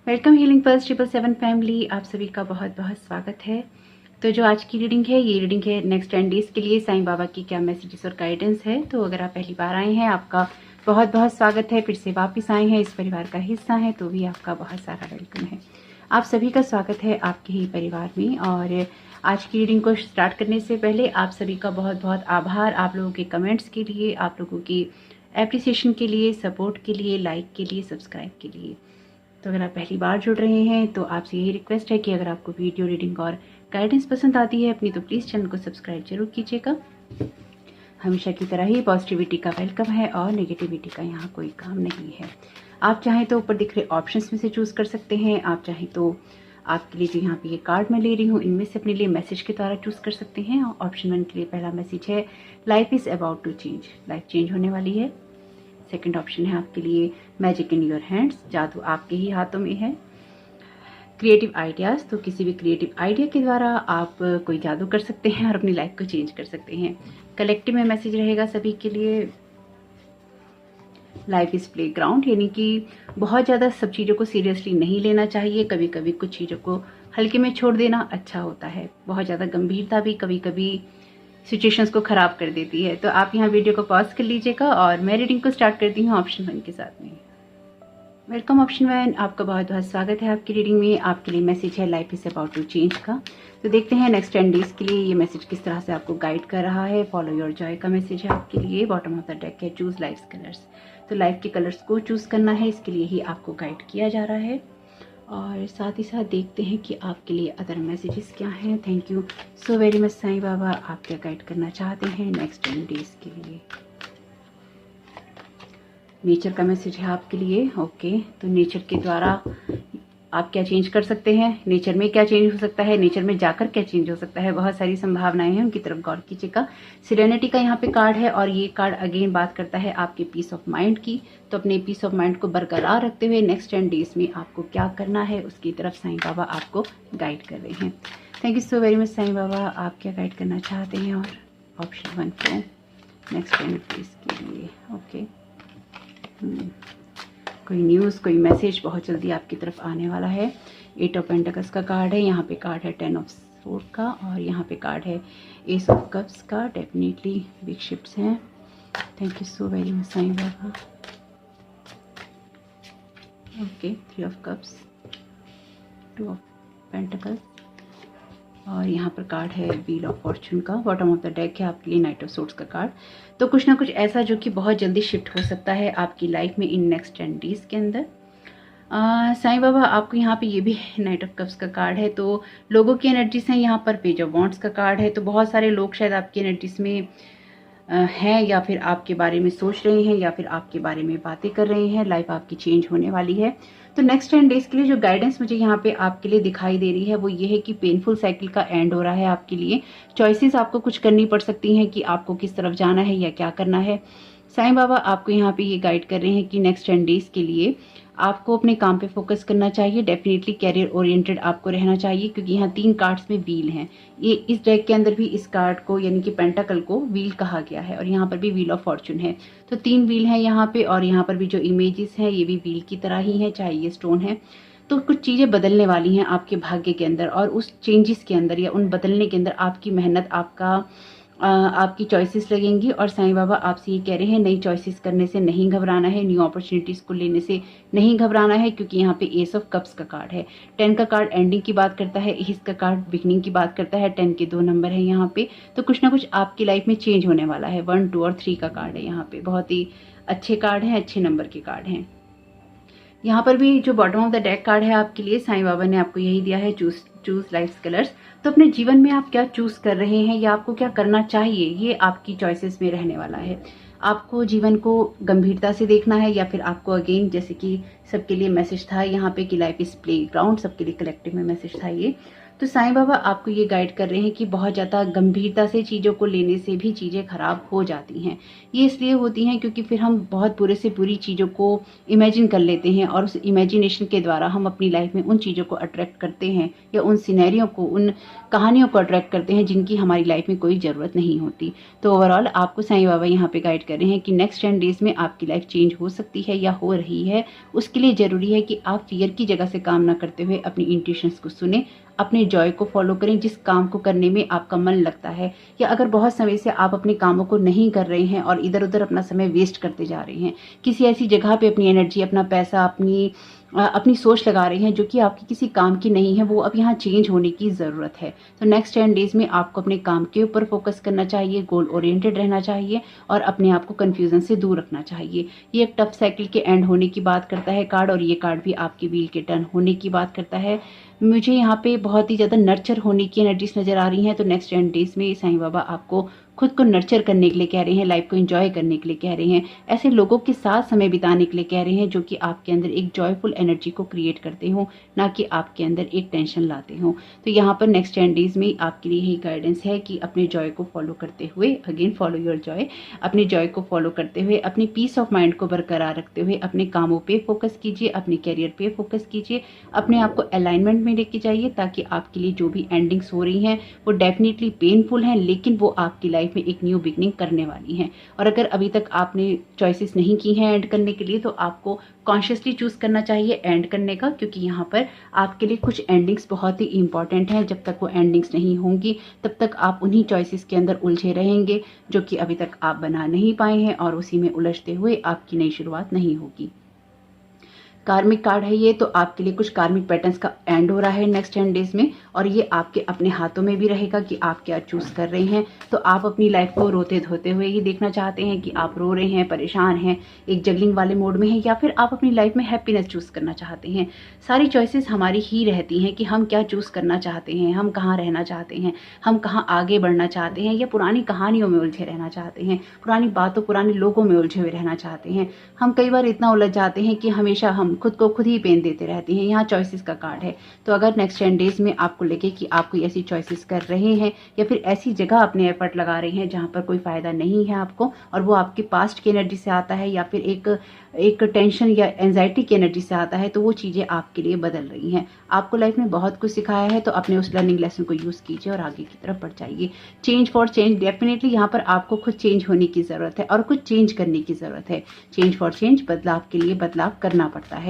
Welcome healing pulse 777 family, आप सभी का बहुत बहुत स्वागत है। तो जो आज की रीडिंग है, ये रीडिंग है नेक्स्ट 10 डेज के लिए साईं बाबा की क्या मैसेजेस और गाइडेंस है। तो अगर आप पहली बार आए हैं, आपका बहुत बहुत स्वागत है। फिर से वापस आए हैं, इस परिवार का हिस्सा है, तो भी आपका बहुत सारा वेलकम है। आप सभी का स्वागत है आपके ही परिवार में। और आज की रीडिंग को स्टार्ट करने से पहले आप सभी का बहुत बहुत आभार, आप लोगों के कमेंट्स के लिए, आप लोगों की एप्रिसिएशन के लिए, सपोर्ट के लिए, लाइक के लिए, सब्सक्राइब के लिए। तो अगर आप पहली बार जुड़ रहे हैं तो आपसे यही रिक्वेस्ट है कि अगर आपको वीडियो रीडिंग और गाइडेंस पसंद आती है अपनी, तो प्लीज़ चैनल को सब्सक्राइब जरूर कीजिएगा। हमेशा की तरह ही पॉजिटिविटी का वेलकम है और नेगेटिविटी का यहाँ कोई काम नहीं है। आप चाहें तो ऊपर दिख रहे ऑप्शंस में से चूज़ कर सकते हैं। आप चाहें तो आपके लिए जो यहाँ पे ये कार्ड मैं ले रही हूँ, इनमें से अपने लिए मैसेज के द्वारा चूज़ कर सकते हैं। ऑप्शन 1 के लिए पहला मैसेज है, life is about to change, life change होने वाली है। सेकंड ऑप्शन है आपके लिए, मैजिक इन योर हैंड्स, जादू आपके ही हाथों में है। क्रिएटिव आइडियाज़, तो किसी भी क्रिएटिव आइडिया के द्वारा आप कोई जादू कर सकते हैं और अपनी लाइफ को चेंज कर सकते हैं। कलेक्टिव में मैसेज रहेगा सभी के लिए, लाइफ इज़ प्ले ग्राउंड, यानी कि बहुत ज़्यादा सब चीज़ों को सीरियसली नहीं लेना चाहिए। कभी कभी कुछ चीज़ों को हल्के में छोड़ देना अच्छा होता है। बहुत ज़्यादा गंभीरता भी कभी कभी सिचुएशंस को ख़राब कर देती है। तो आप यहाँ वीडियो को पॉज कर लीजिएगा और मैं रीडिंग को स्टार्ट करती हूँ ऑप्शन 1 के साथ में। वेलकम ऑप्शन 1, आपका बहुत बहुत स्वागत है आपकी रीडिंग में। आपके लिए मैसेज है life is about to change का। तो देखते हैं नेक्स्ट 10 डेज के लिए ये मैसेज किस तरह से आपको गाइड कर रहा है। फॉलो योर जॉय का मैसेज है आपके लिए। बॉटम ऑफ द डेक है चूज लाइफ कलर्स, तो लाइफ के कलर्स को चूज़ करना है, इसके लिए ही आपको गाइड किया जा रहा है। और साथ ही साथ देखते हैं कि आपके लिए अदर मैसेजेस क्या हैं। Thank you so very much Sai Baba, आप क्या गाइड करना चाहते हैं नेक्स्ट 10 डेज के लिए। नेचर का मैसेज है आपके लिए। ओके, तो नेचर के द्वारा आप क्या चेंज कर सकते हैं, नेचर में क्या चेंज हो सकता है, नेचर में जाकर क्या चेंज हो सकता है, बहुत सारी संभावनाएं हैं, उनकी तरफ गौर कीजिएगा। सिरेनिटी का यहाँ पे कार्ड है और ये कार्ड अगेन बात करता है आपके पीस ऑफ माइंड की। तो अपने पीस ऑफ माइंड को बरकरार रखते हुए नेक्स्ट 10 डेज में आपको क्या करना है, उसकी तरफ साईं बाबा आपको गाइड कर रहे हैं। Thank you so very much Sai Baba, आप क्या गाइड करना चाहते हैं। और ऑप्शन 1 को नेक्स्ट 10 डेज के लिए। ओके, कोई न्यूज़, कोई मैसेज बहुत जल्दी आपकी तरफ आने वाला है। 8 ऑफ पेंटिकल्स का कार्ड है, यहाँ पे कार्ड है 10 ऑफ स्वॉर्ड का और यहाँ पे कार्ड है एस ऑफ कप्स का। डेफिनेटली बिग शिफ्ट्स हैं। Thank you so very much Sai Baba. Okay, 3 of cups, 2 of pentacles और यहाँ पर कार्ड है व्हील ऑफ फॉर्चून का। बॉटम ऑफ द डेक है आपके लिए नाइट ऑफ सोर्ड्स का कार्ड। तो कुछ ना कुछ ऐसा जो कि बहुत जल्दी शिफ्ट हो सकता है आपकी लाइफ में इन नेक्स्ट 10 डेज के अंदर। साईं बाबा आपको यहाँ पे ये भी नाइट ऑफ कप्स का कार्ड है। तो लोगों की एनर्जीज हैं, यहाँ पर पेज ऑफ वॉन्ड्स का कार्ड है। तो बहुत सारे लोग शायद आपकी एनर्जीज में हैं या फिर आपके बारे में सोच रहे हैं या फिर आपके बारे में बातें कर रहे हैं। लाइफ आपकी चेंज होने वाली है। तो नेक्स्ट 10 डेज के लिए जो गाइडेंस मुझे यहाँ पे आपके लिए दिखाई दे रही है वो ये है कि पेनफुल साइकिल का एंड हो रहा है आपके लिए। चॉइसेस आपको कुछ करनी पड़ सकती हैं कि आपको किस तरफ जाना है या क्या करना है। साईं बाबा आपको यहाँ पे ये गाइड कर रहे हैं कि नेक्स्ट 10 डेज के लिए आपको अपने काम पे फोकस करना चाहिए। डेफिनेटली कैरियर ओरिएंटेड आपको रहना चाहिए, क्योंकि यहाँ 3 कार्ड्स में व्हील हैं। ये इस डेक के अंदर भी इस कार्ड को यानी कि पेंटाकल को व्हील कहा गया है और यहाँ पर भी व्हील ऑफ फॉर्चून है। तो 3 व्हील हैं यहाँ पे और यहाँ पर भी जो इमेजेस हैं ये भी व्हील की तरह ही है, चाहे ये स्टोन है। तो कुछ चीज़ें बदलने वाली हैं आपके भाग्य के अंदर और उस चेंजेस के अंदर या उन बदलने के अंदर आपकी मेहनत, आपकी चॉइसेस लगेंगी। और साईं बाबा आपसे ये कह रहे हैं नई चॉइसेस करने से नहीं घबराना है, न्यू अपॉर्चुनिटीज़ को लेने से नहीं घबराना है, क्योंकि यहाँ पे एस ऑफ कप्स का कार्ड है। 10 का कार्ड एंडिंग की बात करता है, एस का कार्ड बिगनिंग की बात करता है। 10 के 2 नंबर है यहाँ पे। तो कुछ ना कुछ आपकी लाइफ में चेंज होने वाला है। 1, 2 और 3 का कार्ड है यहाँ पे। बहुत ही अच्छे कार्ड हैं, अच्छे नंबर के कार्ड हैं। यहाँ पर भी जो bottom of the deck card है आपके लिए, साईं बाबा ने आपको यही दिया है, चूज लाइफ कलर्स। तो अपने जीवन में आप क्या चूज कर रहे हैं या आपको क्या करना चाहिए, ये आपकी चॉइसेस में रहने वाला है। आपको जीवन को गंभीरता से देखना है या फिर आपको अगेन, जैसे कि सबके लिए मैसेज था यहाँ पे कि लाइफ इज प्ले ग्राउंड, सबके लिए कलेक्टिव में मैसेज था ये। तो तो साईं बाबा आपको ये गाइड कर रहे हैं कि बहुत ज़्यादा गंभीरता से चीज़ों को लेने से भी चीज़ें खराब हो जाती हैं। ये इसलिए होती हैं क्योंकि फिर हम बहुत बुरे से बुरी चीज़ों को इमेजिन कर लेते हैं और उस इमेजिनेशन के द्वारा हम अपनी लाइफ में उन चीज़ों को अट्रैक्ट करते हैं या उन सिनेरियो को, उन कहानियों को अट्रैक्ट करते हैं जिनकी हमारी लाइफ में कोई ज़रूरत नहीं होती। तो ओवरऑल आपको साईं बाबा यहाँ पे गाइड कर रहे हैं कि नेक्स्ट 10 डेज़ में आपकी लाइफ चेंज हो सकती है या हो रही है। उसके लिए ज़रूरी है कि आप फियर की जगह से काम ना करते हुए अपनी इंट्यूशंस को सुने, अपने जॉय को फॉलो करें जिस काम को करने में आपका मन लगता है। या अगर बहुत समय से आप अपने कामों को नहीं कर रहे हैं और इधर उधर अपना समय वेस्ट करते जा रहे हैं, किसी ऐसी जगह पे अपनी एनर्जी, अपना पैसा, अपनी सोच लगा रहे हैं जो कि आपकी किसी काम की नहीं है, वो अब यहाँ चेंज होने की ज़रूरत है। तो नेक्स्ट 10 डेज़ में आपको अपने काम के ऊपर फोकस करना चाहिए, गोल ओरिएंटेड रहना चाहिए और अपने आप को कन्फ्यूज़न से दूर रखना चाहिए। ये एक टफ साइकिल के एंड होने की बात करता है कार्ड, और ये कार्ड भी आपके व्हील के टर्न होने की बात करता है। मुझे यहाँ पे बहुत ही ज़्यादा नर्चर होने की एनर्जीज नज़र आ रही हैं। तो नेक्स्ट 10 डेज़ में साईं बाबा आपको खुद को नर्चर करने के लिए कह रहे हैं, लाइफ को एंजॉय करने के लिए कह रहे हैं, ऐसे लोगों के साथ समय बिताने के लिए कह रहे हैं जो कि आपके अंदर एक जॉयफुल एनर्जी को क्रिएट करते हो, ना कि आपके अंदर एक टेंशन लाते हो। तो यहाँ पर नेक्स्ट 10 डेज़ में आपके लिए यही गाइडेंस है कि अपने जॉय को फॉलो करते हुए, अगेन फॉलो योर जॉय, अपने जॉय को फॉलो करते हुए, अपनी पीस ऑफ माइंड को बरकरार रखते हुए अपने कामों पे फोकस कीजिए, अपने कैरियर पे फोकस कीजिए, अपने आप को अलाइनमेंट में लेके जाइए ताकि आपके लिए जो भी एंडिंग्स हो रही हैं वो डेफिनेटली पेनफुल हैं, लेकिन वो आपकी लाइफ में एक न्यू बिगनिंग करने वाली हैं। और अगर अभी तक आपने चॉइसेस नहीं की हैं एंड करने के लिए, तो आपको कॉन्शियसली चूज करना चाहिए एंड करने का, क्योंकि यहाँ पर आपके लिए कुछ एंडिंग्स बहुत ही इंपॉर्टेंट हैं। जब तक वो एंडिंग्स नहीं होंगी तब तक आप उन्हीं चॉइसेस के अंदर उलझे रहेंगे जो कि अभी तक आप बना नहीं पाए हैं, और उसी में उलझते हुए आपकी नई शुरुआत नहीं होगी। कार्मिक कार्ड है ये, तो आपके लिए कुछ कार्मिक पैटर्न्स का एंड हो रहा है नेक्स्ट 10 डेज में, और ये आपके अपने हाथों में भी रहेगा कि आप क्या चूज कर रहे हैं। तो आप अपनी लाइफ को रोते धोते हुए ही देखना चाहते हैं कि आप रो रहे हैं, परेशान हैं, एक जगलिंग वाले मोड में हैं, या फिर आप अपनी लाइफ में हैप्पीनेस चूज करना चाहते हैं। सारी चॉइसेस हमारी ही रहती हैं कि हम क्या चूज करना चाहते हैं, हम कहाँ रहना चाहते हैं, हम कहाँ आगे बढ़ना चाहते हैं, या पुरानी कहानियों में उलझे रहना चाहते हैं, पुरानी बातों, पुराने लोगों में उलझे हुए रहना चाहते हैं। हम कई बार इतना उलझ जाते हैं कि हमेशा हम खुद को खुद ही पेन देते रहते हैं। यहाँ चॉइसेस का कार्ड है, तो अगर नेक्स्ट 10 डेज में आपको लगे कि आप कोई ऐसी चॉइसेस कर रहे हैं या फिर ऐसी जगह अपने एफर्ट लगा रहे हैं जहाँ पर कोई फायदा नहीं है आपको, और वो आपके पास्ट की एनर्जी से आता है या फिर एक टेंशन या एंजाइटी की एनर्जी से आता है, तो वो चीज़ें आपके लिए बदल रही हैं। आपको लाइफ में बहुत कुछ सिखाया है, तो अपने उस लर्निंग लेसन को यूज़ कीजिए और आगे की तरफ बढ़ जाइए। चेंज फॉर चेंज, डेफिनेटली यहाँ पर आपको खुद चेंज होने की ज़रूरत है और कुछ चेंज करने की ज़रूरत है। चेंज फॉर चेंज, बदलाव के लिए बदलाव करना पड़ता है।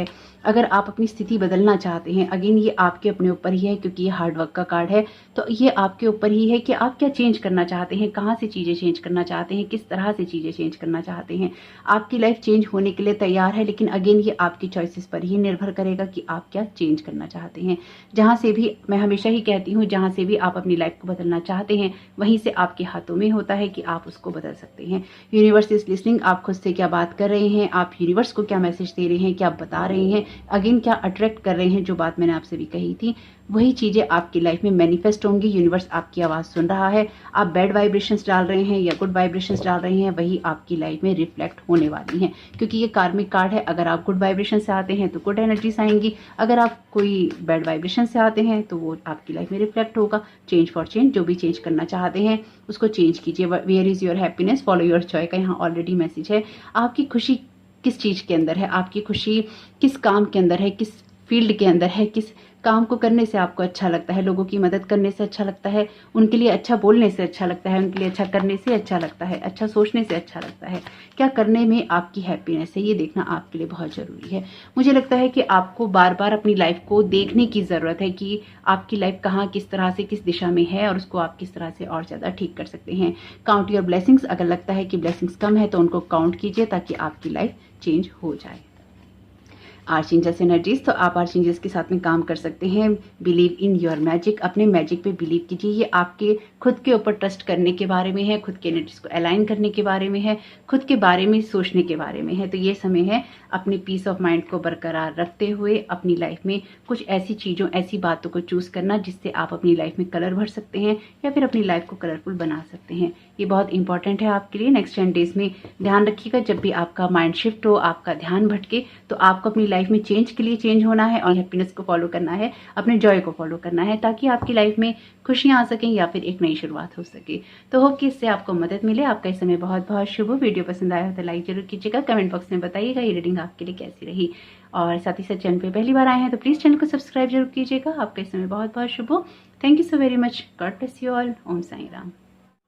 अगर आप अपनी स्थिति बदलना चाहते हैं, अगेन ये आपके अपने ऊपर ही है क्योंकि ये हार्डवर्क का कार्ड है, तो ये आपके ऊपर ही है कि आप क्या चेंज करना चाहते हैं, कहाँ से चीज़ें चेंज करना चाहते हैं, किस तरह से चीज़ें चेंज करना चाहते हैं। आपकी लाइफ चेंज होने के लिए तैयार है, लेकिन अगेन ये आपकी चॉइसेस पर ही निर्भर करेगा कि आप क्या चेंज करना चाहते हैं। जहाँ से भी, मैं हमेशा ही कहती हूँ, जहाँ से भी आप अपनी लाइफ को बदलना चाहते हैं वहीं से आपके हाथों में होता है कि आप उसको बदल सकते हैं। यूनिवर्स इज लिसनिंग, आप खुद से क्या बात कर रहे हैं, आप यूनिवर्स को क्या मैसेज दे रहे हैं, क्या बता रहे हैं, अगेन क्या अट्रैक्ट कर रहे हैं। जो बात मैंने आपसे भी कही थी वही चीज़ें आपकी लाइफ में मैनिफेस्ट होंगी। यूनिवर्स आपकी आवाज़ सुन रहा है। आप बैड वाइब्रेशंस डाल रहे हैं या गुड वाइब्रेशंस डाल रहे हैं, वही आपकी लाइफ में रिफ्लेक्ट होने वाली हैं, क्योंकि ये कार्मिक कार्ड है। अगर आप गुड वाइब्रेशन से आते हैं तो गुड एनर्जीज आएंगी, अगर आप कोई बैड वाइब्रेशन से आते हैं तो वो आपकी लाइफ में रिफ्लेक्ट होगा। चेंज फॉर चेंज, जो भी चेंज करना चाहते हैं उसको चेंज कीजिए। Where is your happiness, follow your joy का यहाँ ऑलरेडी मैसेज है। आपकी खुशी किस चीज़ के अंदर है, आपकी खुशी किस काम के अंदर है, किस फील्ड के अंदर है, किस काम को करने से आपको अच्छा लगता है। लोगों की मदद करने से अच्छा लगता है, उनके लिए अच्छा बोलने से अच्छा लगता है, उनके लिए अच्छा करने से अच्छा लगता है, अच्छा सोचने से अच्छा लगता है, क्या करने में आपकी हैप्पीनेस है, ये देखना आपके लिए बहुत ज़रूरी है। मुझे लगता है कि आपको बार बार अपनी लाइफ को देखने की ज़रूरत है कि आपकी लाइफ कहाँ, किस तरह से, किस दिशा में है और उसको आप किस तरह से और ज़्यादा ठीक कर सकते हैं। काउंट योर ब्लेसिंग्स, अगर लगता है कि ब्लेसिंग्स कम है तो उनको काउंट कीजिए ताकि आपकी लाइफ चेंज हो जाए। आर्चेंजल्स एनर्जीज, तो आप आर्चेंजल्स के साथ में काम कर सकते हैं। बिलीव इन योर मैजिक, अपने मैजिक पे बिलीव कीजिए। ये आपके खुद के ऊपर ट्रस्ट करने के बारे में है, खुद के एनर्जीज को अलाइन करने के बारे में है, खुद के बारे में सोचने के बारे में है। तो ये समय है अपनी पीस ऑफ माइंड को बरकरार रखते हुए अपनी लाइफ में कुछ ऐसी चीज़ों, ऐसी बातों को चूज करना जिससे आप अपनी लाइफ में कलर भर सकते हैं या फिर अपनी लाइफ को कलरफुल बना सकते हैं। ये बहुत इंपॉर्टेंट है आपके लिए। नेक्स्ट 10 डेज में ध्यान रखिएगा, जब भी आपका माइंड शिफ्ट हो, आपका ध्यान भटके, तो आपको अपनी लाइफ में चेंज के लिए चेंज होना है और हैप्पीनेस को फॉलो करना है, अपने जॉय को फॉलो करना है, ताकि आपकी लाइफ में खुशियाँ आ सकें या फिर एक नई शुरुआत हो सके। तो होप कि इससे आपको मदद मिले। आपका इस समय बहुत बहुत शुभ हो। वीडियो पसंद आया हो तो लाइक जरूर कीजिएगा, कमेंट बॉक्स में बताइएगा ये रीडिंग आपके लिए कैसी रही। और साथ ही साथ चैनल पे पहली बार आए हैं तो प्लीज़ चैनल को सब्सक्राइब जरूर कीजिएगा। आपका इस समय बहुत बहुत शुभ हो। Thank you so very much. God bless you all. Om Sai Ram.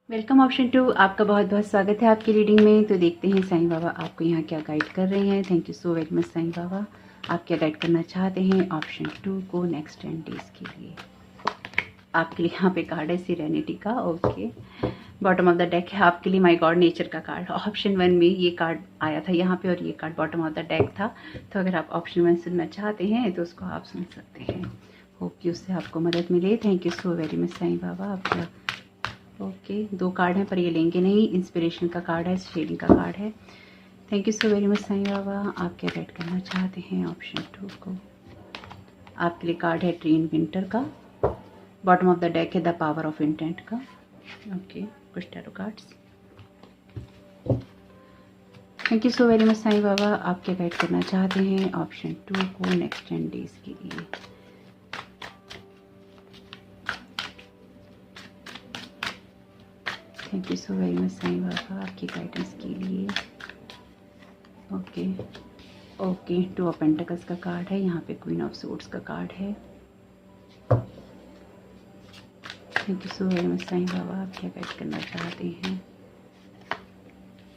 Welcome option 2, आपका बहुत बहुत स्वागत है आपकी रीडिंग में। तो देखते हैं साईं बाबा आपको यहाँ क्या गाइड कर रहे हैं। Thank you so very much Sai Baba. आप क्या गाइड करना चाहते हैं ऑप्शन 2 को नेक्स्ट 10 डेज के लिए। आपके लिए यहाँ पे कार्ड है सिरेनिटी का। Okay, bottom of the deck है आपके लिए माय गॉड नेचर का कार्ड। ऑप्शन 1 में ये कार्ड आया था यहाँ पे और ये card bottom of the deck था। तो अगर आप ऑप्शन 1 सुनना चाहते हैं तो उसको आप सुन सकते हैं। होप कि उससे आपको मदद मिले। Thank you so very much Sai Baba. आपका ओके, 2 कार्ड हैं पर ये लेंगे नहीं। इंस्पिरेशन का कार्ड है, शेयरिंग का कार्ड है। Thank you so very much Sai Baba. आप क्या गाइड करना चाहते हैं ऑप्शन 2 को। आपके लिए कार्ड है ट्रेन विंटर का। बॉटम ऑफ द डेक है द पावर ऑफ इंटेंट का। ओके, कुछ tarot cards. Thank you so very much Sai Baba. आप क्या गाइड करना चाहते हैं ऑप्शन 2 को नेक्स्ट 10 डेज के लिए। Thank you so very much Sai Baba आपकी गाइडेंस के लिए। ओके ओके, 2 ऑफ पेंटिकल्स का कार्ड है, यहाँ पे क्वीन ऑफ सोर्ड्स का कार्ड है। Thank you so very much Sai Baba. आप क्या गाइड करना चाहते हैं।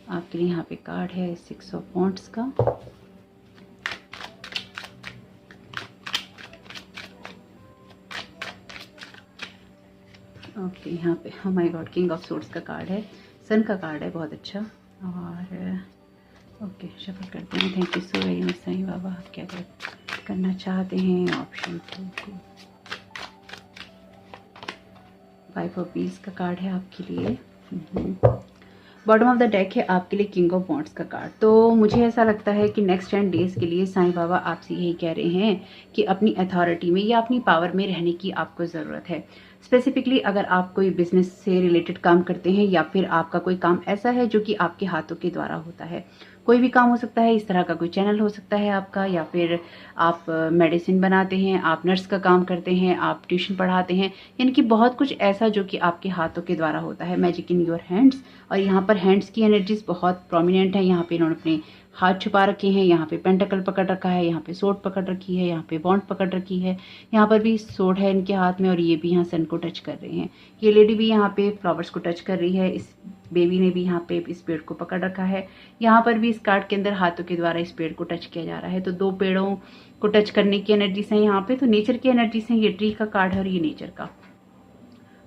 आपके लिए यहाँ पे कार्ड है 6 ऑफ वॉन्ड्स का। ओके, यहाँ पे oh my God king of swords का कार्ड है, सन का कार्ड है, बहुत अच्छा। और ओके, शफल करते हैं। Thank you so very much Sai Baba. आप क्या करना चाहते हैं ऑप्शन 2 को। 5 ऑफ बीस का कार्ड है आपके लिए। बॉटम ऑफ द डेक है आपके लिए किंग ऑफ वॉन्ड्स का कार्ड। तो मुझे ऐसा लगता है कि नेक्स्ट 10 डेज के लिए साईं बाबा आपसे यही कह रहे हैं कि अपनी अथॉरिटी में या अपनी पावर में रहने की आपको ज़रूरत है। स्पेसिफिकली अगर आप कोई बिजनेस से रिलेटेड काम करते हैं या फिर आपका कोई काम ऐसा है जो कि आपके हाथों के द्वारा होता है, कोई भी काम हो सकता है, इस तरह का कोई चैनल हो सकता है आपका, या फिर आप मेडिसिन बनाते हैं, आप नर्स का काम करते हैं, आप ट्यूशन पढ़ाते हैं, यानी कि बहुत कुछ ऐसा जो कि आपके हाथों के द्वारा होता है। Magic in your hands. और यहाँ पर हैंड्स की एनर्जीज बहुत प्रोमिनेंट है। यहाँ पे इन्होंने अपने हाथ छुपा रखे हैं, यहाँ पे पेंटाकल पकड़ रखा है, यहाँ पे सोड पकड़ रखी है, यहाँ पे बॉन्ड पकड़ रखी है, यहाँ पर भी सोड है इनके हाथ में और ये भी यहाँ सन को टच कर रहे हैं। ये लेडी भी यहाँ पे फ्लावर्स को टच कर रही है। इस बेबी ने भी यहाँ पे इस पेड़ को पकड़ रखा है। यहाँ पर भी इस कार्ड के अंदर हाथों के द्वारा इस पेड़ को टच किया जा रहा है। तो 2 पेड़ों को टच करने की एनर्जी से यहाँ पे, तो नेचर की एनर्जी से ये ट्री का कार्ड है और ये नेचर का।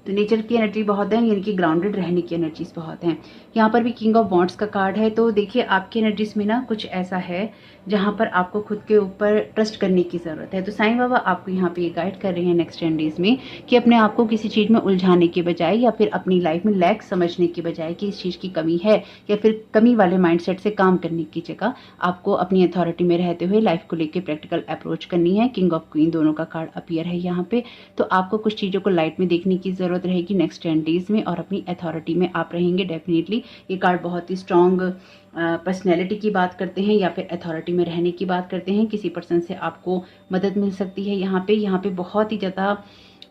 तो नेचर की एनर्जी बहुत है, यानी कि ग्राउंडेड रहने की एनर्जीज बहुत हैं। यहाँ पर भी किंग ऑफ वॉन्ड्स का कार्ड है। तो देखिए आपकी एनर्जीज में ना कुछ ऐसा है जहाँ पर आपको खुद के ऊपर ट्रस्ट करने की ज़रूरत है। तो साईं बाबा आपको यहाँ पे ये गाइड कर रहे हैं नेक्स्ट 10 डेज में कि अपने आप को किसी चीज़ में उलझाने के बजाय या फिर अपनी लाइफ में लैक समझने के बजाय कि इस चीज़ की कमी है या फिर कमी वाले माइंडसेट से काम करने की जगह आपको अपनी अथॉरिटी में रहते हुए लाइफ को लेकर प्रैक्टिकल अप्रोच करनी है। किंग ऑफ क्वीन दोनों का कार्ड अपीयर है यहाँ पे। तो आपको कुछ चीज़ों को लाइट में देखने की ज़रूरत रहेगी नेक्स्ट 10 डेज में और अपनी अथॉरिटी में आप रहेंगे डेफिनेटली। ये कार्ड बहुत ही स्ट्रॉन्ग पर्सनैलिटी की बात करते हैं या फिर अथॉरिटी में रहने की बात करते हैं। किसी पर्सन से आपको मदद मिल सकती है। यहाँ पे बहुत ही ज़्यादा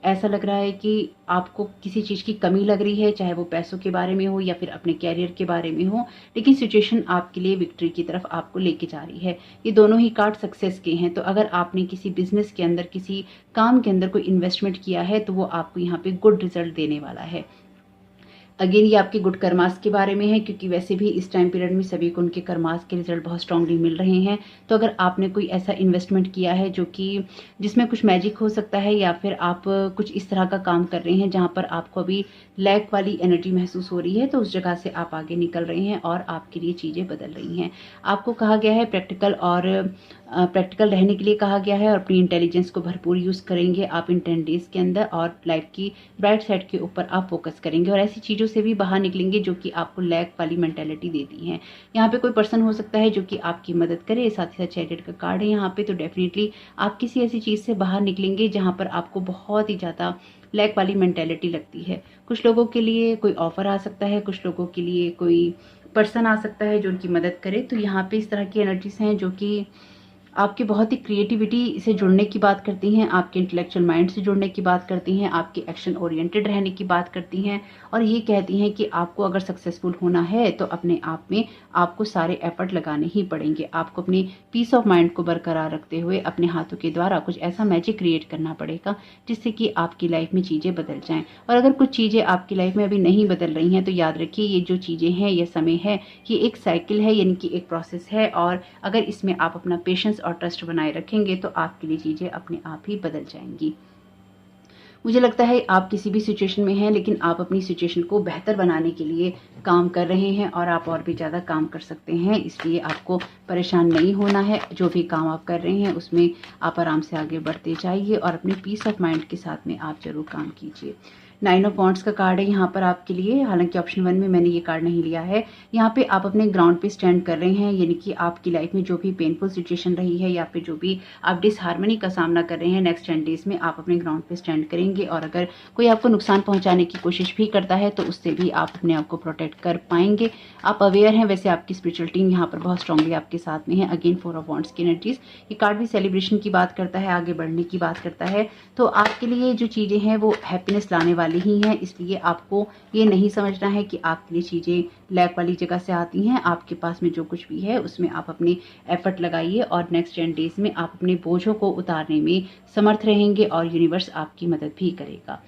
ऐसा लग रहा है कि आपको किसी चीज़ की कमी लग रही है, चाहे वो पैसों के बारे में हो या फिर अपने कैरियर के बारे में हो, लेकिन सिचुएशन आपके लिए विक्ट्री की तरफ आपको लेके जा रही है। ये दोनों ही कार्ड सक्सेस के हैं। तो अगर आपने किसी बिजनेस के अंदर, किसी काम के अंदर कोई इन्वेस्टमेंट किया है तो वो आपको यहाँ पे गुड रिजल्ट देने वाला है। अगेन ये आपके गुड कर्मास के बारे में है, क्योंकि वैसे भी इस टाइम पीरियड में सभी को उनके कर्मास के रिजल्ट बहुत स्ट्रांगली मिल रहे हैं। तो अगर आपने कोई ऐसा इन्वेस्टमेंट किया है जो कि जिसमें कुछ मैजिक हो सकता है या फिर आप कुछ इस तरह का काम कर रहे हैं जहाँ पर आपको अभी लैक वाली एनर्जी महसूस हो रही है, तो उस जगह से आप आगे निकल रहे हैं और आपके लिए चीज़ें बदल रही हैं। आपको कहा गया है प्रैक्टिकल रहने के लिए कहा गया है और अपनी इंटेलिजेंस को भरपूर यूज़ करेंगे आप इन 10 डेज के अंदर और लाइफ की ब्राइट साइड के ऊपर आप फोकस करेंगे और ऐसी चीज़ों से भी बाहर निकलेंगे जो कि आपको लैक वाली मेंटेलिटी देती हैं। यहाँ पे कोई पर्सन हो सकता है जो कि आपकी मदद करे। साथ ही साथ चैरियट का कार्ड है यहाँ पे। तो डेफिनेटली आप किसी ऐसी चीज़ से बाहर निकलेंगे जहाँ पर आपको बहुत ही ज़्यादा लैक वाली मेंटेलिटी लगती है। कुछ लोगों के लिए कोई ऑफर आ सकता है, कुछ लोगों के लिए कोई पर्सन आ सकता है जो उनकी मदद करे। तो यहाँ पे इस तरह की एनर्जीज हैं जो कि आपके बहुत ही क्रिएटिविटी से जुड़ने की बात करती हैं, आपके इंटेलेक्चुअल माइंड से जुड़ने की बात करती हैं, आपके एक्शन ओरिएंटेड रहने की बात करती हैं और ये कहती हैं कि आपको अगर सक्सेसफुल होना है तो अपने आप में आपको सारे एफर्ट लगाने ही पड़ेंगे। आपको अपनी पीस ऑफ माइंड को बरकरार रखते हुए अपने हाथों के द्वारा कुछ ऐसा मैजिक क्रिएट करना पड़ेगा जिससे कि आपकी लाइफ में चीज़ें बदल जाएं। और अगर कुछ चीज़ें आपकी लाइफ में अभी नहीं बदल रही हैं तो याद रखिए ये जो चीज़ें हैं, ये समय है, ये एक साइकिल है, यानी कि एक प्रोसेस है और अगर इसमें आप अपना पेशेंस और ट्रस्ट बनाए रखेंगे तो आपके लिए चीज़ें अपने आप ही बदल जाएंगी। मुझे लगता है आप किसी भी सिचुएशन में हैं लेकिन आप अपनी सिचुएशन को बेहतर बनाने के लिए काम कर रहे हैं और आप और भी ज़्यादा काम कर सकते हैं, इसलिए आपको परेशान नहीं होना है। जो भी काम आप कर रहे हैं उसमें आप आराम से आगे बढ़ते जाइए और अपने पीस ऑफ माइंड के साथ में आप जरूर काम कीजिए। 9 ऑफ वॉन्ड्स का कार्ड है यहाँ पर आपके लिए, हालांकि ऑप्शन 1 में मैंने ये कार्ड नहीं लिया है। यहाँ पे आप अपने ग्राउंड पे स्टैंड कर रहे हैं, यानी कि आपकी लाइफ में जो भी पेनफुल सिचुएशन रही है या फिर जो भी आप डिसहार्मनी का सामना कर रहे हैं, नेक्स्ट 10 डेज में आप अपने ग्राउंड पे स्टैंड करेंगे और अगर कोई आपको नुकसान पहुंचाने की कोशिश भी करता है तो उससे भी आप अपने आप को प्रोटेक्ट कर पाएंगे। आप अवेयर हैं, वैसे आपकी स्पिरिचुअल टीम यहाँ पर बहुत स्ट्रांगली आपके साथ में है। अगेन 4 ऑफ वॉन्ड्स की एनर्जीज, ये कार्ड भी सेलिब्रेशन की बात करता है, आगे बढ़ने की बात करता है। तो आपके लिए जो चीज़ें हैं वो हैप्पीनेस लाने वाली ही हैं, इसलिए आपको ये नहीं समझना है कि आपके लिए चीज़ें लैक वाली जगह से आती हैं। आपके पास में जो कुछ भी है उसमें आप अपने एफर्ट लगाइए और नेक्स्ट 10 डेज में आप अपने बोझों को उतारने में समर्थ रहेंगे और यूनिवर्स आपकी मदद भी करेगा।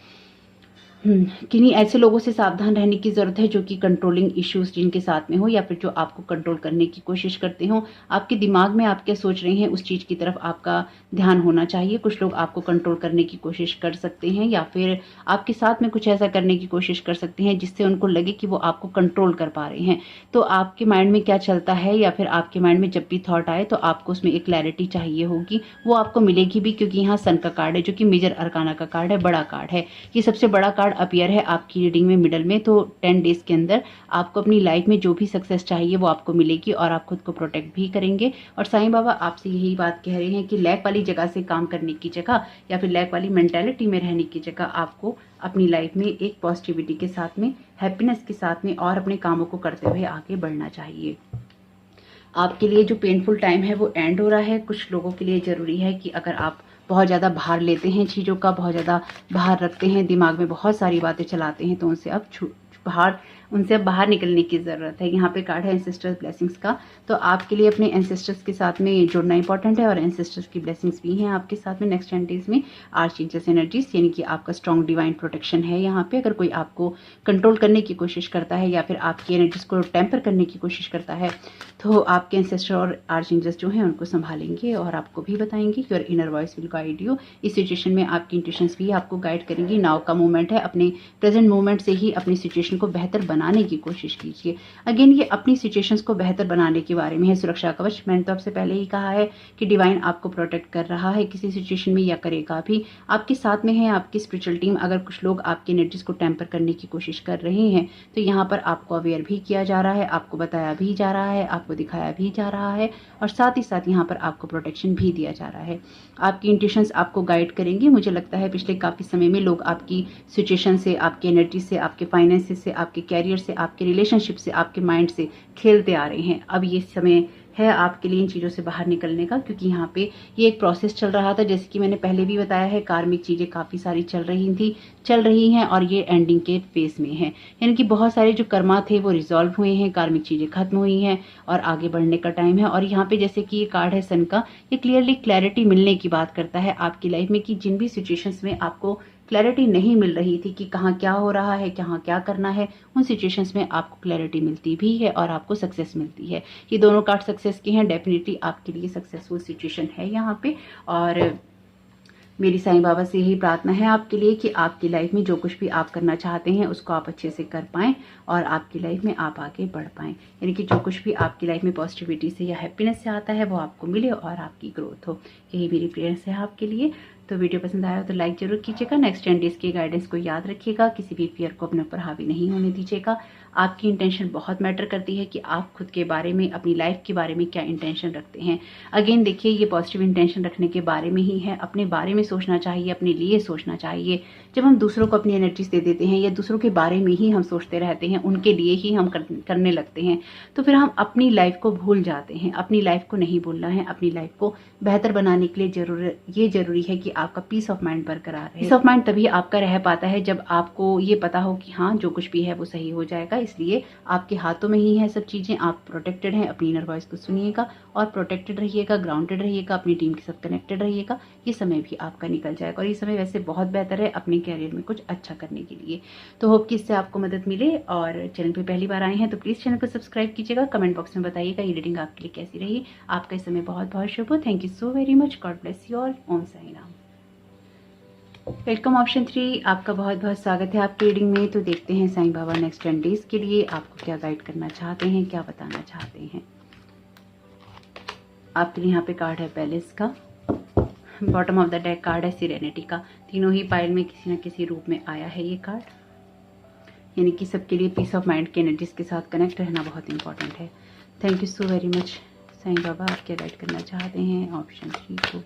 किन्हीं ऐसे लोगों से सावधान रहने की ज़रूरत है जो कि कंट्रोलिंग इश्यूज जिनके साथ में हो या फिर जो आपको कंट्रोल करने की कोशिश करते हो। आपके दिमाग में आप क्या सोच रहे हैं उस चीज़ की तरफ आपका ध्यान होना चाहिए। कुछ लोग आपको कंट्रोल करने की कोशिश कर सकते हैं या फिर आपके साथ में कुछ ऐसा करने की कोशिश कर सकते हैं जिससे उनको लगे कि वो आपको कंट्रोल कर पा रहे हैं। तो आपके माइंड में क्या चलता है या फिर आपके माइंड में जब भी थॉट आए तो आपको उसमें एक क्लैरिटी चाहिए होगी, वो आपको मिलेगी भी, क्योंकि यहाँ सन का कार्ड है जो कि मेजर अरकाना का कार्ड है, बड़ा कार्ड है। ये सबसे बड़ा कार्ड अपीयर है आपकी रीडिंग में मिडल में। तो 10 डेज के अंदर आपको अपनी लाइफ में जो भी सक्सेस चाहिए वो आपको मिलेगी और आप खुद को प्रोटेक्ट भी करेंगे। और साईं बाबा आपसे यही बात कह रहे हैं कि लैक वाली जगह से काम करने की जगह या फिर लैक वाली मेंटालिटी में रहने की जगह आपको अपनी लाइफ में एक पॉजिटिविटी के साथ में, हैप्पीनेस के साथ में और अपने कामों को करते हुए आगे बढ़ना चाहिए। आपके लिए जो पेनफुल टाइम है वो एंड हो रहा है। कुछ लोगों के लिए ज़रूरी है कि अगर आप बहुत ज़्यादा भार लेते हैं चीज़ों का, बहुत ज़्यादा भार रखते हैं, दिमाग में बहुत सारी बातें चलाते हैं, तो उनसे अब बाहर निकलने की ज़रूरत है। यहाँ पे कार्ड है एंसेस्टर्स ब्लेसिंग्स का, तो आपके लिए अपने एंसेस्टर्स के साथ में जुड़ना इंपॉर्टेंट है और एंसेस्टर्स की ब्लेसिंग्स भी हैं आपके साथ में नेक्स्ट 10 डेज में। आर्चएंजल्स एनर्जीज, यानी कि आपका स्ट्रॉन्ग डिवाइन प्रोटेक्शन है यहाँ पे। अगर कोई आपको कंट्रोल करने की कोशिश करता है या फिर आपकी एनर्जीज को टेम्पर करने की कोशिश करता है तो आपके एंसेस्टर और आर्चएंजल्स जो हैं उनको संभालेंगे और आपको भी बताएंगे कि your inner voice will guide you. इस सिचुएशन में आपकी इंट्यूशंस भी आपको गाइड करेंगी। नाउ का मोमेंट है, अपने प्रेजेंट मोमेंट से ही अपनी सिचुएशन को बेहतर बनाने की कोशिश कीजिए। अगेन ये अपनी सिचुएशंस को बेहतर बनाने के बारे में है। सुरक्षा कवच, मैंने तो आपसे पहले ही कहा है कि डिवाइन आपको प्रोटेक्ट कर रहा है किसी सिचुएशन में या करेगा भी, आपके साथ में है आपकी स्पिरिचुअल टीम। अगर कुछ लोग आपकी एनर्जीज को टेम्पर करने की कोशिश कर रहे हैं तो यहाँ पर आपको अवेयर भी किया जा रहा है, आपको बताया भी जा रहा है, आपको दिखाया भी जा रहा है और साथ ही साथ यहाँ पर आपको प्रोटेक्शन भी दिया जा रहा है। आपकी इंट्यूशंस आपको गाइड करेंगी। मुझे लगता है पिछले काफ़ी समय में लोग आपकी सिचुएशन से, आपकी एनर्जी से, आपके फाइनेंसेस से, आपके कैरियर से, आपके रिलेशनशिप से, आपके माइंड से खेलते आ रहे हैं। अब ये समय है आपके लिए इन चीज़ों से बाहर निकलने का, क्योंकि यहाँ पे ये एक प्रोसेस चल रहा था। जैसे कि मैंने पहले भी बताया है, कार्मिक चीज़ें काफ़ी सारी चल रही हैं और ये एंडिंग के फेज में है, यानी कि बहुत सारे जो कर्मा थे वो रिजॉल्व हुए हैं, कार्मिक चीज़ें खत्म हुई हैं और आगे बढ़ने का टाइम है। और यहाँ पे जैसे कि ये कार्ड है सन का, ये क्लियरली क्लैरिटी मिलने की बात करता है आपकी लाइफ में कि जिन भी सिचुएशंस में आपको क्लैरिटी नहीं मिल रही थी कि कहाँ क्या हो रहा है, कहाँ क्या करना है, उन सिचुएशंस में आपको क्लैरिटी मिलती भी है और आपको सक्सेस मिलती है। ये दोनों कार्ड सक्सेस के हैं, डेफिनेटली आपके लिए सक्सेसफुल सिचुएशन है यहाँ पे। और मेरी साईं बाबा से यही प्रार्थना है आपके लिए कि आपकी लाइफ में जो कुछ भी आप करना चाहते हैं उसको आप अच्छे से कर पाएँ और आपकी लाइफ में आप आगे बढ़ पाएँ, यानी कि जो कुछ भी आपकी लाइफ में पॉजिटिविटी से या हैप्पीनेस से आता है वो आपको मिले और आपकी ग्रोथ हो। यही मेरी प्रेयर्स है आपके लिए। तो वीडियो पसंद आया हो तो लाइक जरूर कीजिएगा। नेक्स्ट 10 डेज की गाइडेंस को याद रखिएगा, किसी भी फियर को अपने ऊपर हावी नहीं होने दीजिएगा। आपकी इंटेंशन बहुत मैटर करती है कि आप खुद के बारे में, अपनी लाइफ के बारे में क्या इंटेंशन रखते हैं। अगेन देखिए, ये पॉजिटिव इंटेंशन रखने के बारे में ही है। अपने बारे में सोचना चाहिए, अपने लिए सोचना चाहिए। जब हम दूसरों को अपनी एनर्जीज दे देते हैं या दूसरों के बारे में ही हम सोचते रहते हैं, उनके लिए ही हम करने लगते हैं, तो फिर हम अपनी लाइफ को भूल जाते हैं। अपनी लाइफ को नहीं भूलना है। अपनी लाइफ को बेहतर बनाने के लिए ये जरूरी है कि आपका पीस ऑफ माइंड बरकरार है। पीस ऑफ माइंड तभी आपका रह पाता है जब आपको ये पता हो कि हाँ, जो कुछ भी है वो सही हो जाएगा। इसलिए आपके हाथों में ही है सब चीजें। आप प्रोटेक्टेड हैं। अपनी इनर वॉइस को सुनिएगा और प्रोटेक्टेड रहिएगा, ग्राउंडेड रहिएगा, अपनी टीम के साथ कनेक्टेड रहिएगा। ये समय भी आपका निकल जाएगा और ये समय वैसे बहुत बेहतर है अपने कैरियर में कुछ अच्छा करने के लिए। तो होप कि इससे आपको मदद मिले। और चैनल पे पहली बार आए हैं तो प्लीज चैनल को सब्सक्राइब कीजिएगा। कमेंट बॉक्स में बताइएगा ये रीडिंग आपके लिए कैसी रही। आपका इस समय बहुत बहुत शुभ हो। Thank you so very much. God bless you all. Om Sai Ram. Welcome option 3, आपका बहुत बहुत स्वागत है आपकी रीडिंग में। तो देखते हैं साईं बाबा नेक्स्ट 10 डेज के लिए आपको क्या गाइड करना चाहते हैं, क्या बताना चाहते हैं। आपके लिए यहाँ पे कार्ड है पैलेस का, bottom of the deck card है सिरेनिटी का। तीनों ही पाइल में किसी न किसी रूप में आया है ये कार्ड, यानी कि सबके लिए पीस ऑफ माइंड के एनर्जीज के साथ कनेक्ट रहना बहुत इंपॉर्टेंट है। Thank you so very much Sai Baba. आप क्या गाइड करना चाहते हैं ऑप्शन 3 को।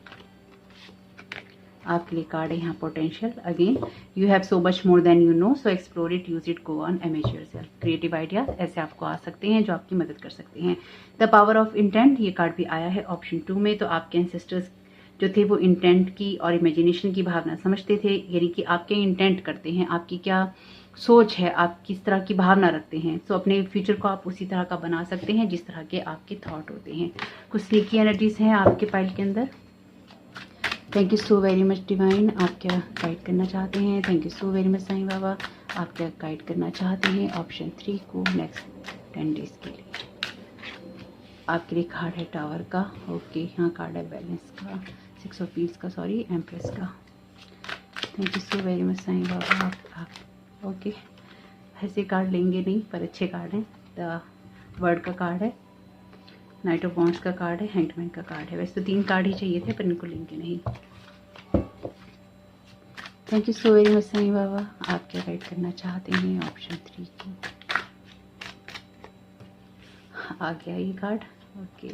आपके लिए कार्ड है यहाँ potential. Again, you have so much more than you know, so explore it, use it, go on, amaze yourself. Creative ideas ऐसे आपको आ सकते हैं जो आपकी मदद कर सकते हैं। द पावर ऑफ इंटेंट, ये कार्ड भी आया है ऑप्शन 2 में। तो आपके एंसेस्टर्स जो थे वो इंटेंट की और इमेजिनेशन की भावना समझते थे, यानी कि आप क्या इंटेंट करते हैं, आपकी क्या सोच है, आप किस तरह की भावना रखते हैं। सो अपने फ्यूचर को आप उसी तरह का बना सकते हैं जिस तरह के आपके थॉट होते हैं। कुछ स्नीकी एनर्जीज हैं आपके पाइल के अंदर। Thank you so very much divine. आप क्या गाइड करना चाहते हैं। Thank you so very much Sai Baba. आप क्या गाइड करना चाहते हैं ऑप्शन 3 को नेक्स्ट 10 डेज के लिए। आपके लिए कार्ड है टावर का। ओके, यहाँ कार्ड है बैलेंस का, 6 ऑफ व्हील्स का, सॉरी, एम्प्रेस का। Thank you so very much Sai Baba. आप ओके, ऐसे कार्ड लेंगे नहीं पर अच्छे कार्ड हैं। द वर्ड का कार्ड है, नाइट ऑफ वॉन्ड्स का कार्ड है, हैंगमैन का कार्ड है। वैसे तो 3 कार्ड ही चाहिए थे पर इनको लेंगे नहीं। Thank you so very much Sai Baba. आप क्या गाइड करना चाहते हैं ऑप्शन 3 को। आ गया ये card. Okay,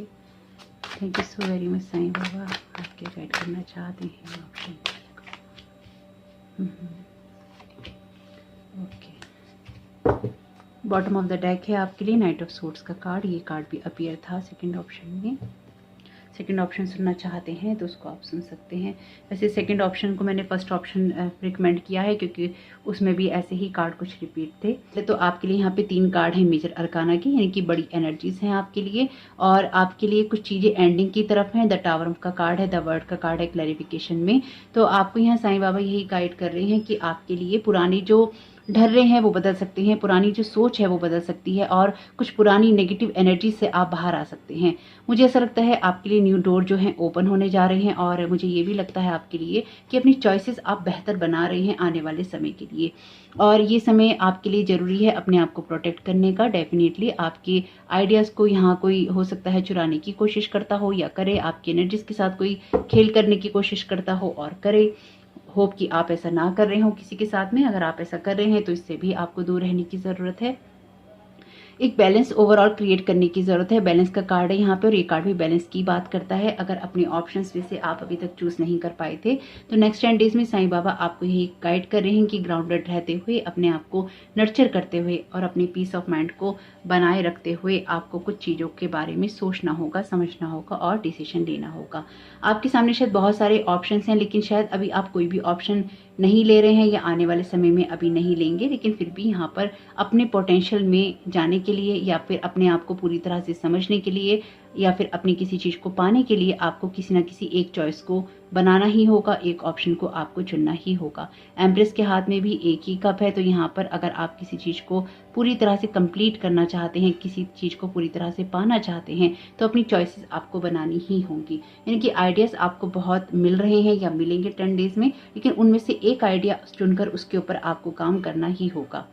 thank you so very much Sai Baba. आप क्या गाइड करना चाहते हैं ऑप्शन 3 को। Okay, bottom of the deck है आपके लिए नाइट ऑफ सोर्ड्स का कार्ड। ये कार्ड भी अपीयर था सेकंड ऑप्शन में। सेकंड ऑप्शन सुनना चाहते हैं तो उसको आप सुन सकते हैं। वैसे सेकंड ऑप्शन को मैंने फर्स्ट ऑप्शन रिकमेंड किया है क्योंकि उसमें भी ऐसे ही कार्ड कुछ रिपीट थे। तो आपके लिए यहाँ पे 3 कार्ड हैं मेजर अरकाना की, यानी कि बड़ी एनर्जीज हैं आपके लिए। और आपके लिए कुछ चीज़ें एंडिंग की तरफ हैं। द टावर का कार्ड है, द वर्ड का कार्ड है क्लैरिफिकेशन में। तो आपको यहाँ साईं बाबा यही गाइड कर रहे हैं कि आपके लिए पुरानी जो ढर्रे हैं वो बदल सकते हैं, पुरानी जो सोच है वो बदल सकती है और कुछ पुरानी नेगेटिव एनर्जी से आप बाहर आ सकते हैं। मुझे ऐसा लगता है आपके लिए न्यू डोर जो है ओपन होने जा रहे हैं और मुझे ये भी लगता है आपके लिए कि अपनी चॉइसेस आप बेहतर बना रहे हैं आने वाले समय के लिए। और ये समय आपके लिए ज़रूरी है अपने आप को प्रोटेक्ट करने का। डेफिनेटली आपके आइडियाज़ को यहाँ कोई हो सकता है चुराने की कोशिश करता हो या करे, आपकी एनर्जीज के साथ कोई खेल करने की कोशिश करता हो और करे। होप कि आप ऐसा ना कर रहे हो किसी के साथ में। अगर आप ऐसा कर रहे हैं तो इससे भी आपको दूर रहने की ज़रूरत है। एक बैलेंस ओवरऑल क्रिएट करने की ज़रूरत है। बैलेंस का कार्ड है यहाँ पे और ये कार्ड भी बैलेंस की बात करता है। अगर अपने ऑप्शंस में से आप अभी तक चूज़ नहीं कर पाए थे तो नेक्स्ट 10 डेज में साईं बाबा आपको यही गाइड कर रहे हैं कि ग्राउंडेड रहते हुए, अपने आप को नर्चर करते हुए और अपने पीस ऑफ माइंड को बनाए रखते हुए आपको कुछ चीज़ों के बारे में सोचना होगा, समझना होगा और डिसीजन लेना होगा। आपके सामने शायद बहुत सारे ऑप्शन हैं लेकिन शायद अभी आप कोई भी ऑप्शन नहीं ले रहे हैं या आने वाले समय में अभी नहीं लेंगे, लेकिन फिर भी यहाँ पर अपने पोटेंशियल में जाने के लिए या फिर अपने आप को पूरी तरह से समझने के लिए या फिर अपनी किसी चीज़ को पाने के लिए आपको किसी न किसी एक चॉइस को बनाना ही होगा, एक ऑप्शन को आपको चुनना ही होगा। एम्प्रेस के हाथ में भी एक ही कप है, तो यहाँ पर अगर आप किसी चीज़ को पूरी तरह से कंप्लीट करना चाहते हैं, किसी चीज़ को पूरी तरह से पाना चाहते हैं तो अपनी चॉइसेस आपको बनानी ही होंगी। यानी कि आइडियाज़ आपको बहुत मिल रहे हैं या मिलेंगे 10 डेज में, लेकिन उनमें से एक आइडिया चुनकर उसके ऊपर आपको काम करना ही होगा।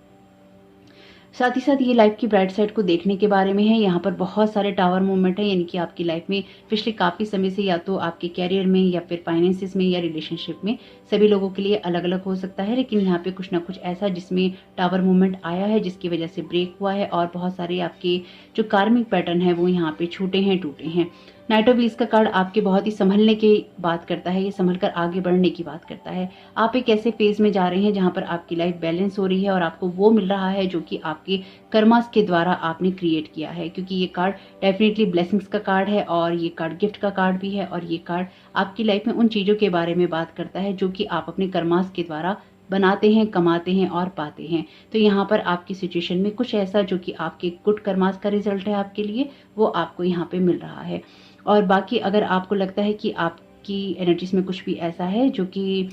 साथ ही साथ ये लाइफ की ब्राइट साइड को देखने के बारे में है। यहाँ पर बहुत सारे टावर मूवमेंट है, यानी कि आपकी लाइफ में पिछले काफ़ी समय से या तो आपके कैरियर में या फिर फाइनेंसिस में या रिलेशनशिप में सभी लोगों के लिए अलग अलग हो सकता है, लेकिन यहाँ पे कुछ ना कुछ ऐसा जिसमें टावर मूवमेंट आया है जिसकी वजह से ब्रेक हुआ है और बहुत सारे आपके जो कार्मिक पैटर्न है वो यहाँ पे छूटे हैं, टूटे हैं। नाइट ऑफ व्हील्स का कार्ड आपके बहुत ही संभलने की बात करता है, ये संभल कर आगे बढ़ने की बात करता है। आप एक ऐसे फेज में जा रहे हैं जहां पर आपकी लाइफ बैलेंस हो रही है और आपको वो मिल रहा है जो कि आपके कर्मास के द्वारा आपने क्रिएट किया है, क्योंकि ये कार्ड डेफिनेटली ब्लेसिंग्स का कार्ड है और ये कार्ड गिफ्ट का कार्ड भी है और ये कार्ड आपकी लाइफ में उन चीज़ों के बारे में बात करता है जो कि आप अपने कर्मास के द्वारा बनाते हैं, कमाते हैं और पाते हैं। तो यहाँ पर आपकी सिचुएशन में कुछ ऐसा जो कि आपके गुड कर्मास का रिजल्ट है आपके लिए, वो आपको यहाँ पे मिल रहा है। और बाकी अगर आपको लगता है कि आपकी एनर्जीज में कुछ भी ऐसा है जो कि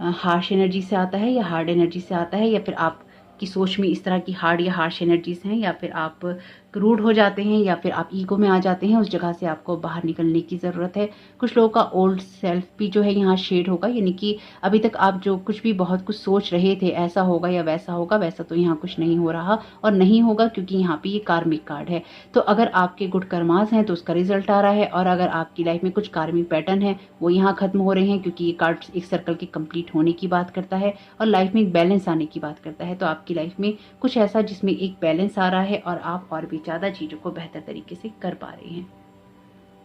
हार्श एनर्जी से आता है या हार्ड एनर्जी से आता है, या फिर आपकी सोच में इस तरह की हार्ड या हार्श एनर्जीज हैं, या फिर आप रूड हो जाते हैं या फिर आप ईगो में आ जाते हैं, उस जगह से आपको बाहर निकलने की ज़रूरत है। कुछ लोगों का ओल्ड सेल्फ भी जो है यहाँ शेड होगा, यानी कि अभी तक आप जो कुछ भी बहुत कुछ सोच रहे थे ऐसा होगा या वैसा होगा, वैसा तो यहाँ कुछ नहीं हो रहा और नहीं होगा, क्योंकि यहाँ पे ये कार्मिक कार्ड है। तो अगर आपके गुड कर्मास हैं तो उसका रिजल्ट आ रहा है, और अगर आपकी लाइफ में कुछ कार्मिक पैटर्न है वो यहाँ खत्म हो रहे हैं, क्योंकि ये कार्ड एक सर्कल के कंप्लीट होने की बात करता है और लाइफ में एक बैलेंस आने की बात करता है। तो आपकी लाइफ में कुछ ऐसा जिसमें एक बैलेंस आ रहा है और आप और भी ज़्यादा चीज़ों को बेहतर तरीके से कर पा रहे हैं।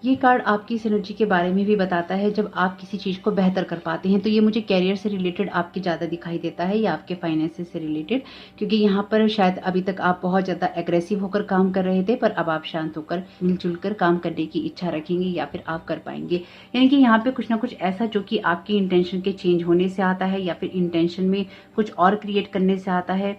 ये कार्ड आपकी इस एनर्जी के बारे में भी बताता है जब आप किसी चीज़ को बेहतर कर पाते हैं। तो ये मुझे कैरियर से रिलेटेड आपके ज़्यादा दिखाई देता है या आपके फाइनेंसेस से रिलेटेड, क्योंकि यहाँ पर शायद अभी तक आप बहुत ज़्यादा एग्रेसिव होकर काम कर रहे थे, पर अब आप शांत होकर मिलजुल कर काम करने की इच्छा रखेंगे या फिर आप कर पाएंगे। यानी कि यहाँ पे कुछ ना कुछ ऐसा जो कि आपकी इंटेंशन के चेंज होने से आता है या फिर इंटेंशन में कुछ और क्रिएट करने से आता है।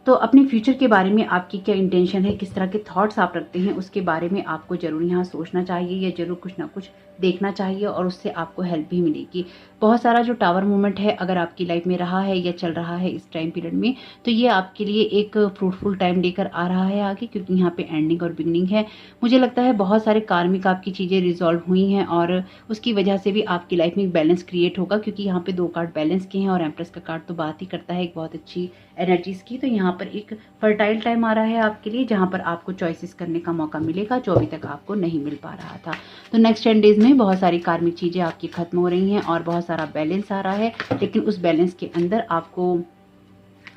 तो अपने फ्यूचर के बारे में आपकी क्या इंटेंशन है, किस तरह के थॉट्स आप रखते हैं, उसके बारे में आपको ज़रूर यहाँ सोचना चाहिए या ज़रूर कुछ ना कुछ देखना चाहिए, और उससे आपको हेल्प भी मिलेगी। बहुत सारा जो टावर मूवमेंट है अगर आपकी लाइफ में रहा है या चल रहा है इस टाइम पीरियड में, तो ये आपके लिए एक फ्रूटफुल टाइम लेकर आ रहा है आगे, क्योंकि यहाँ पे एंडिंग और बिगनिंग है। मुझे लगता है बहुत सारे कार्मिक आपकी चीज़ें रिजॉल्व हुई हैं और उसकी वजह से भी आपकी लाइफ में एक बैलेंस क्रिएट होगा, क्योंकि यहाँ पे 2 कार्ड बैलेंस के हैं और एम्प्रेस का कार्ड तो बात ही करता है एक बहुत अच्छी एनर्जीज की। तो यहाँ पर एक फर्टाइल टाइम आ रहा है आपके लिए, जहाँ पर आपको चॉइसेस करने का मौका मिलेगा जो अभी तक आपको नहीं मिल पा रहा था। तो नेक्स्ट 10 डेज में बहुत सारी कार्मिक चीज़ें आपकी खत्म हो रही हैं और बहुत सारा बैलेंस आ रहा है, लेकिन उस बैलेंस के अंदर आपको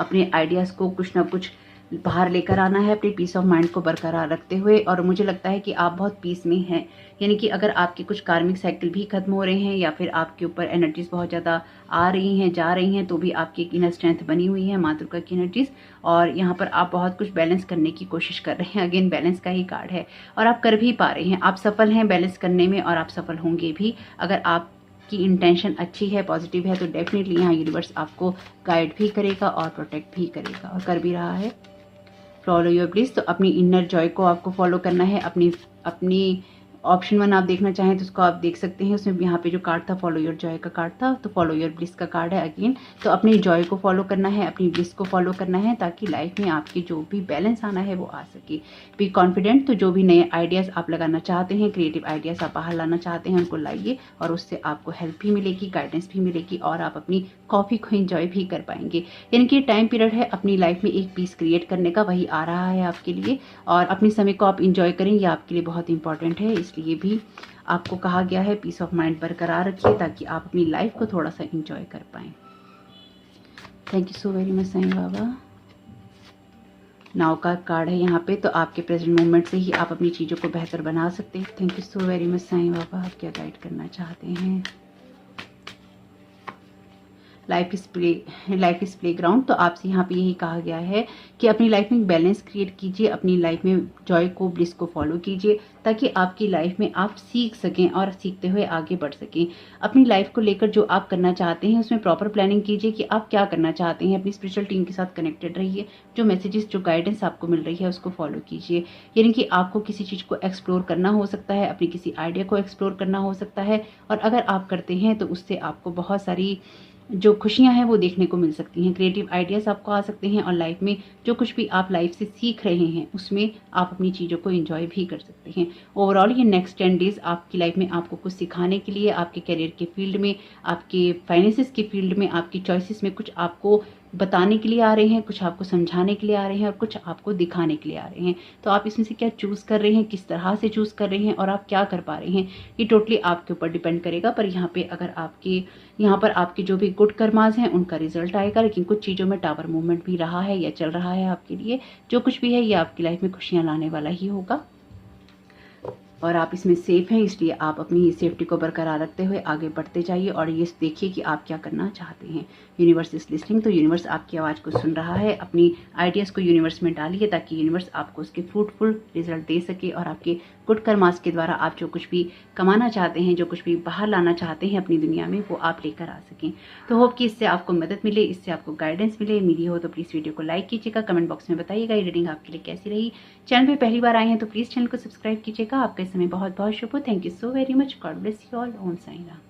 अपने आइडियाज़ को कुछ ना कुछ बाहर लेकर आना है, अपनी पीस ऑफ माइंड को बरकरार रखते हुए। और मुझे लगता है कि आप बहुत पीस में हैं, यानी कि अगर आपके कुछ कार्मिक साइकिल भी खत्म हो रहे हैं या फिर आपके ऊपर एनर्जीज बहुत ज़्यादा आ रही हैं, जा रही हैं, तो भी आपकी एक इनर स्ट्रेंथ बनी हुई है, माँ दुर्गा की एनर्जीज, और यहाँ पर आप बहुत कुछ बैलेंस करने की कोशिश कर रहे हैं। अगेन बैलेंस का ही कार्ड है और आप कर भी पा रहे हैं, आप सफल हैं बैलेंस करने में और आप सफल होंगे भी। अगर आप की इंटेंशन अच्छी है, पॉजिटिव है, तो डेफिनेटली यहाँ यूनिवर्स आपको गाइड भी करेगा और प्रोटेक्ट भी करेगा और कर भी रहा है। फॉलो योर ब्लिस, तो अपनी इनर जॉय को आपको फॉलो करना है। अपनी ऑप्शन 1 आप देखना चाहें तो उसको आप देख सकते हैं। उसमें यहाँ पे जो कार्ड था फॉलो योर जॉय का कार्ड था, तो फॉलो योर ब्लिस का कार्ड है अगेन। तो अपनी जॉय को फॉलो करना है, अपनी ब्लिस को फॉलो करना है, ताकि लाइफ में आपकी जो भी बैलेंस आना है वो आ सके। बी कॉन्फिडेंट, तो जो भी नए आइडियाज़ आप लगाना चाहते हैं, क्रिएटिव आइडियाज़ आप बाहर लाना चाहते हैं, उनको लाइए और उससे आपको हेल्प भी मिलेगी, गाइडेंस भी मिलेगी और आप अपनी कॉफ़ी को एंजॉय भी कर पाएंगे। यानी कि टाइम पीरियड है अपनी लाइफ में एक पीस क्रिएट करने का, वही आ रहा है आपके लिए। और अपने समय को आप इंजॉय करें, ये आपके लिए बहुत इंपॉर्टेंट है, इसलिए भी आपको कहा गया है पीस ऑफ माइंड बरकरार रखिए ताकि आप अपनी लाइफ को थोड़ा सा इंजॉय कर पाएं। Thank you so very much Sai Baba. नाव का कार्ड है यहाँ पे, तो आपके प्रेजेंट मोमेंट से ही आप अपनी चीज़ों को बेहतर बना सकते हैं। Thank you so very much Sai Baba. आप क्या गाइड करना चाहते हैं? लाइफ इज़ प्लेग्राउंड, तो आपसे यहाँ पे यही कहा गया है कि अपनी लाइफ में बैलेंस क्रिएट कीजिए, अपनी लाइफ में जॉय को, ब्लिस को फॉलो कीजिए, ताकि आपकी लाइफ में आप सीख सकें और सीखते हुए आगे बढ़ सकें। अपनी लाइफ को लेकर जो आप करना चाहते हैं उसमें प्रॉपर प्लानिंग कीजिए कि आप क्या करना चाहते हैं। अपनी स्पिरिचुअल टीम के साथ कनेक्टेड रहिए, जो मैसेजेस, जो गाइडेंस आपको मिल रही है उसको फॉलो कीजिए। यानी कि आपको किसी चीज़ को एक्सप्लोर करना हो सकता है, अपनी किसी आइडिया को एक्सप्लोर करना हो सकता है, और अगर आप करते हैं तो उससे आपको बहुत सारी जो खुशियां हैं वो देखने को मिल सकती हैं, क्रिएटिव आइडियाज़ आपको आ सकते हैं, और लाइफ में जो कुछ भी आप लाइफ से सीख रहे हैं उसमें आप अपनी चीज़ों को एंजॉय भी कर सकते हैं। ओवरऑल ये नेक्स्ट 10 डेज आपकी लाइफ में आपको कुछ सिखाने के लिए, आपके करियर के फील्ड में, आपके फाइनेंसिस के फील्ड में, आपकी चॉइसेस में कुछ आपको बताने के लिए आ रहे हैं, कुछ आपको समझाने के लिए आ रहे हैं और कुछ आपको दिखाने के लिए आ रहे हैं। तो आप इसमें से क्या चूज़ कर रहे हैं, किस तरह से चूज़ कर रहे हैं और आप क्या कर पा रहे हैं, ये टोटली आपके ऊपर डिपेंड करेगा। पर यहाँ पे अगर यहाँ पर आपके जो भी गुड कर्मास हैं उनका रिजल्ट आएगा, लेकिन कुछ चीज़ों में टावर मूवमेंट भी रहा है या चल रहा है आपके लिए। जो कुछ भी है ये आपकी लाइफ में खुशियाँ लाने वाला ही होगा और आप इसमें सेफ हैं, इसलिए आप अपनी सेफ्टी को बरकरार रखते हुए आगे बढ़ते जाइए और ये देखिए कि आप क्या करना चाहते हैं। यूनिवर्स इज लिसनिंग, तो यूनिवर्स आपकी आवाज़ को सुन रहा है। अपनी आइडियाज़ को यूनिवर्स में डालिए ताकि यूनिवर्स आपको उसके फ्रूटफुल रिजल्ट दे सके और आपके गुड कर्मास के द्वारा आप जो कुछ भी कमाना चाहते हैं, जो कुछ भी बाहर लाना चाहते हैं अपनी दुनिया में, वो आप लेकर आ सकें। तो होप कि इससे आपको मदद मिले, इससे आपको गाइडेंस मिले। मिली हो तो प्लीज़ वीडियो को लाइक कीजिएगा, कमेंट बॉक्स में बताइएगा ये रीडिंग आपके लिए कैसी रही। चैनल पे पहली बार आए हैं तो प्लीज़ चैनल को सब्सक्राइब कीजिएगा। आपका समय बहुत बहुत शुभ हो। Thank you so very much. God bless you all. Om Sai Ram.